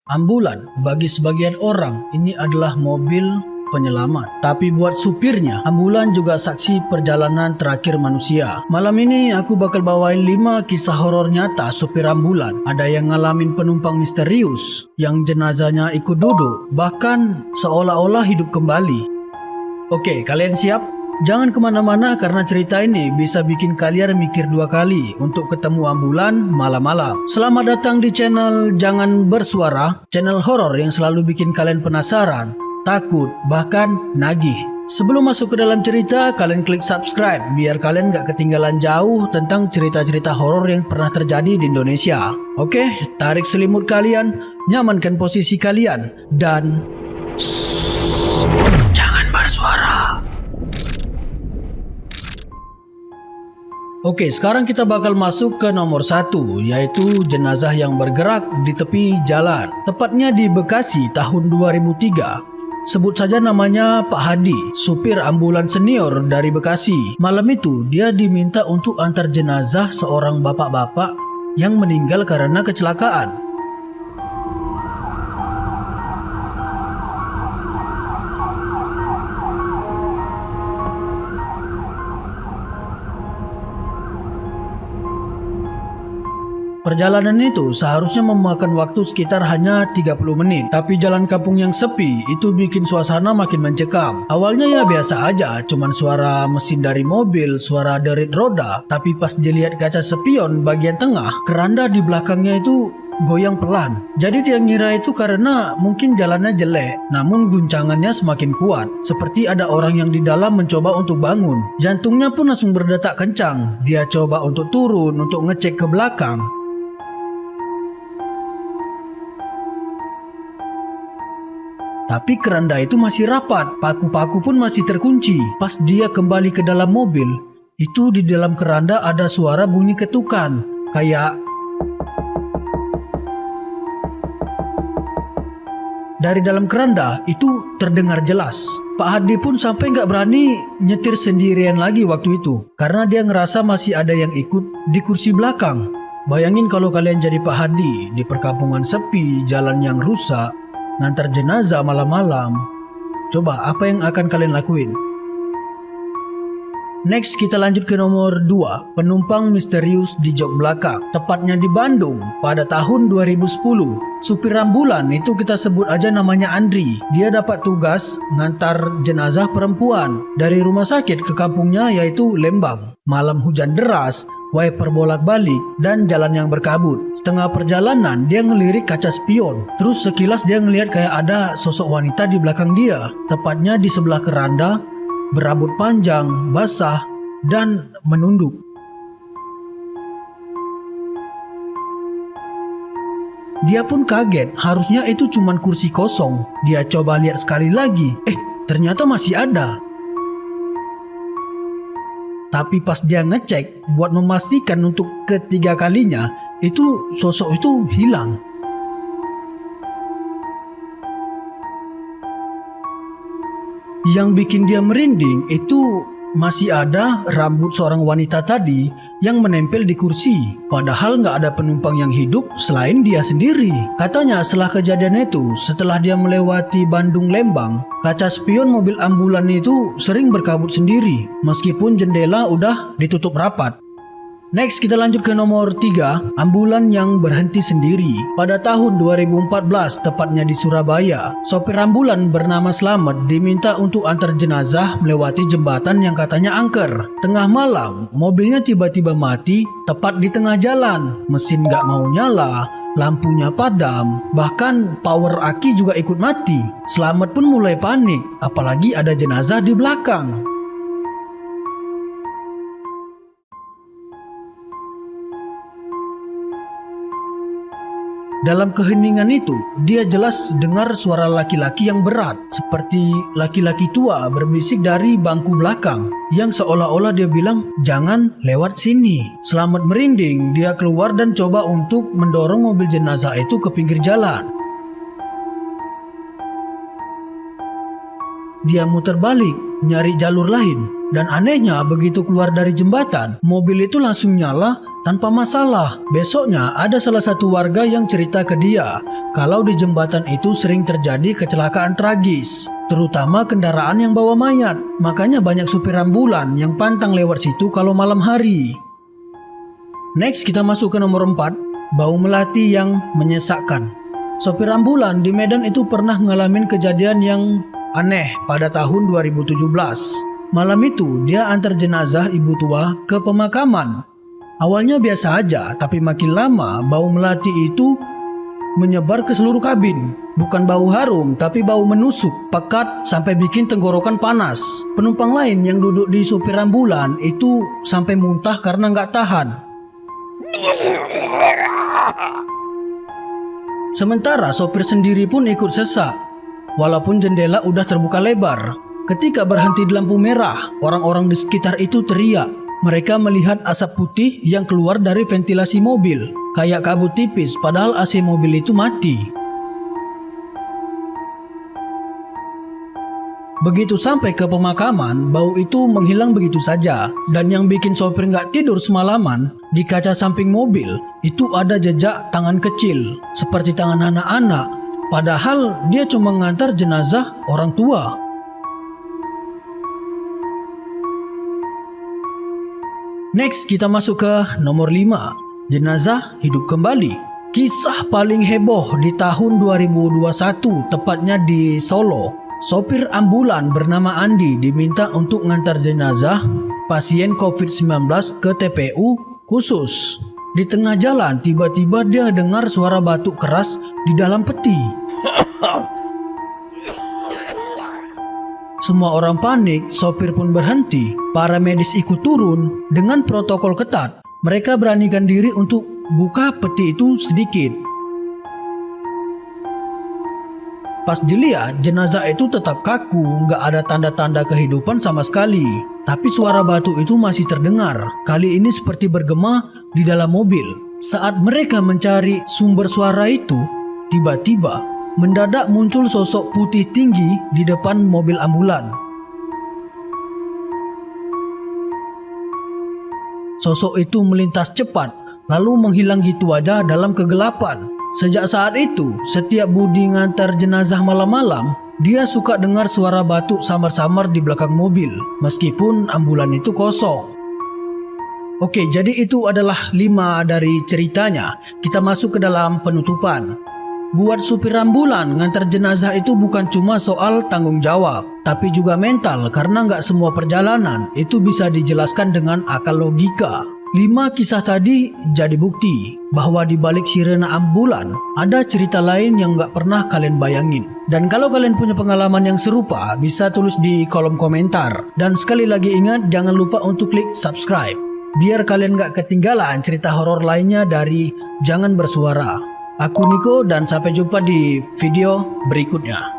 Ambulan bagi sebagian orang ini adalah mobil penyelamat, tapi buat supirnya, ambulan juga saksi perjalanan terakhir manusia. Malam ini aku bakal bawain 5 kisah horor nyata supir ambulan. Ada yang ngalamin penumpang misterius yang jenazahnya ikut duduk, bahkan seolah-olah hidup kembali. Oke, kalian siap? Jangan kemana-mana karena cerita ini bisa bikin kalian mikir 2 kali untuk ketemu ambulan malam-malam. Selamat datang di channel Jangan Bersuara, channel horor yang selalu bikin kalian penasaran, takut, bahkan nagih. Sebelum masuk ke dalam cerita, kalian klik subscribe biar kalian gak ketinggalan jauh tentang cerita-cerita horor yang pernah terjadi di Indonesia. Oke, tarik selimut kalian, nyamankan posisi kalian, dan jangan bersuara. Oke, sekarang kita bakal masuk ke nomor 1, yaitu jenazah yang bergerak di tepi jalan. Tepatnya di Bekasi tahun 2003. Sebut saja namanya Pak Hadi, supir ambulan senior dari Bekasi. Malam itu dia diminta untuk antar jenazah seorang bapak-bapak yang meninggal karena kecelakaan. Perjalanan itu seharusnya memakan waktu sekitar hanya 30 menit. Tapi jalan kampung yang sepi itu bikin suasana makin mencekam. Awalnya ya biasa aja, cuman suara mesin dari mobil, suara derit roda. Tapi pas dilihat kaca spion bagian tengah, keranda di belakangnya itu goyang pelan. Jadi dia ngira itu karena mungkin jalannya jelek, namun guncangannya semakin kuat. Seperti ada orang yang di dalam mencoba untuk bangun. Jantungnya pun langsung berdetak kencang. Dia coba untuk turun untuk ngecek ke belakang. Tapi keranda itu masih rapat, paku-paku pun masih terkunci. Pas dia kembali ke dalam mobil, itu di dalam keranda ada suara bunyi ketukan. Kayak dari dalam keranda itu terdengar jelas. Pak Hadi pun sampai nggak berani nyetir sendirian lagi waktu itu. Karena dia ngerasa masih ada yang ikut di kursi belakang. Bayangin kalau kalian jadi Pak Hadi di perkampungan sepi, jalan yang rusak, ngantar jenazah malam-malam. Coba apa yang akan kalian lakuin? Next kita lanjut ke nomor 2, penumpang misterius di jok belakang. Tepatnya di Bandung pada tahun 2010. Supir ambulan itu kita sebut aja namanya Andri. Dia dapat tugas ngantar jenazah perempuan dari rumah sakit ke kampungnya yaitu Lembang. Malam hujan deras, wiper bolak-balik, dan jalan yang berkabut. Setengah perjalanan dia ngelirik kaca spion. Terus sekilas dia ngelihat kayak ada sosok wanita di belakang dia. Tepatnya di sebelah keranda, berambut panjang, basah, dan menunduk. Dia pun kaget, harusnya itu cuma kursi kosong. Dia coba lihat sekali lagi, ternyata masih ada. Tapi pas dia ngecek buat memastikan untuk ketiga kalinya, itu sosok itu hilang. Yang bikin dia merinding itu masih ada rambut seorang wanita tadi yang menempel di kursi. Padahal nggak ada penumpang yang hidup selain dia sendiri. Katanya setelah kejadian itu, setelah dia melewati Bandung Lembang, kaca spion mobil ambulan itu sering berkabut sendiri meskipun jendela udah ditutup rapat. Next kita lanjut ke nomor 3, ambulan yang berhenti sendiri. Pada tahun 2014, tepatnya di Surabaya, sopir ambulan bernama Slamet diminta untuk antar jenazah melewati jembatan yang katanya angker. Tengah malam, mobilnya tiba-tiba mati tepat di tengah jalan. Mesin gak mau nyala, lampunya padam, bahkan power aki juga ikut mati. Slamet pun mulai panik, apalagi ada jenazah di belakang. Dalam keheningan itu, dia jelas dengar suara laki-laki yang berat, seperti laki-laki tua berbisik dari bangku belakang, yang seolah-olah dia bilang, "Jangan lewat sini." Slamet merinding, dia keluar dan coba untuk mendorong mobil jenazah itu ke pinggir jalan. Dia muter balik, nyari jalur lain. Dan anehnya begitu keluar dari jembatan, mobil itu langsung nyala tanpa masalah. Besoknya ada salah satu warga yang cerita ke dia kalau di jembatan itu sering terjadi kecelakaan tragis, terutama kendaraan yang bawa mayat. Makanya banyak supir ambulan yang pantang lewat situ kalau malam hari. Next kita masuk ke nomor 4, bau melati yang menyesakkan. Sopir ambulan di Medan itu pernah ngalamin kejadian yang aneh pada tahun 2017. Malam itu dia antar jenazah ibu tua ke pemakaman. Awalnya biasa aja, tapi makin lama bau melati itu menyebar ke seluruh kabin. Bukan bau harum, tapi bau menusuk, pekat sampai bikin tenggorokan panas. Penumpang lain yang duduk di supir ambulan itu sampai muntah karena nggak tahan. Sementara sopir sendiri pun ikut sesak, walaupun jendela udah terbuka lebar. Ketika berhenti di lampu merah, orang-orang di sekitar itu teriak. Mereka melihat asap putih yang keluar dari ventilasi mobil, kayak kabut tipis, padahal AC mobil itu mati. Begitu sampai ke pemakaman, bau itu menghilang begitu saja. Dan yang bikin sopir nggak tidur semalaman, di kaca samping mobil itu ada jejak tangan kecil, seperti tangan anak-anak. Padahal dia cuma ngantar jenazah orang tua. Next kita masuk ke nomor 5, jenazah hidup kembali. Kisah paling heboh di tahun 2021, tepatnya di Solo. Sopir ambulan bernama Andi diminta untuk ngantar jenazah pasien COVID-19 ke TPU khusus. Di tengah jalan tiba-tiba dia dengar suara batuk keras di dalam peti. Semua orang panik, sopir pun berhenti. Para medis ikut turun dengan protokol ketat. Mereka beranikan diri untuk buka peti itu sedikit. Pas dilihat, jenazah itu tetap kaku, nggak ada tanda-tanda kehidupan sama sekali. Tapi suara batuk itu masih terdengar. Kali ini seperti bergema di dalam mobil. Saat mereka mencari sumber suara itu, tiba-tiba mendadak muncul sosok putih tinggi di depan mobil ambulan. Sosok itu melintas cepat, lalu menghilang gitu aja dalam kegelapan. Sejak saat itu, setiap Budi ngantar jenazah malam-malam, dia suka dengar suara batuk samar-samar di belakang mobil, meskipun ambulan itu kosong. Oke, jadi itu adalah 5 dari ceritanya. Kita masuk ke dalam penutupan. Buat supir ambulan, ngantar jenazah itu bukan cuma soal tanggung jawab, tapi juga mental, karena nggak semua perjalanan itu bisa dijelaskan dengan akal logika. 5 kisah tadi jadi bukti bahwa di balik sirena ambulan ada cerita lain yang nggak pernah kalian bayangin. Dan kalau kalian punya pengalaman yang serupa, bisa tulis di kolom komentar. Dan sekali lagi ingat, jangan lupa untuk klik subscribe, biar kalian nggak ketinggalan cerita horor lainnya dari Jangan Bersuara. Aku Niko dan sampai jumpa di video berikutnya.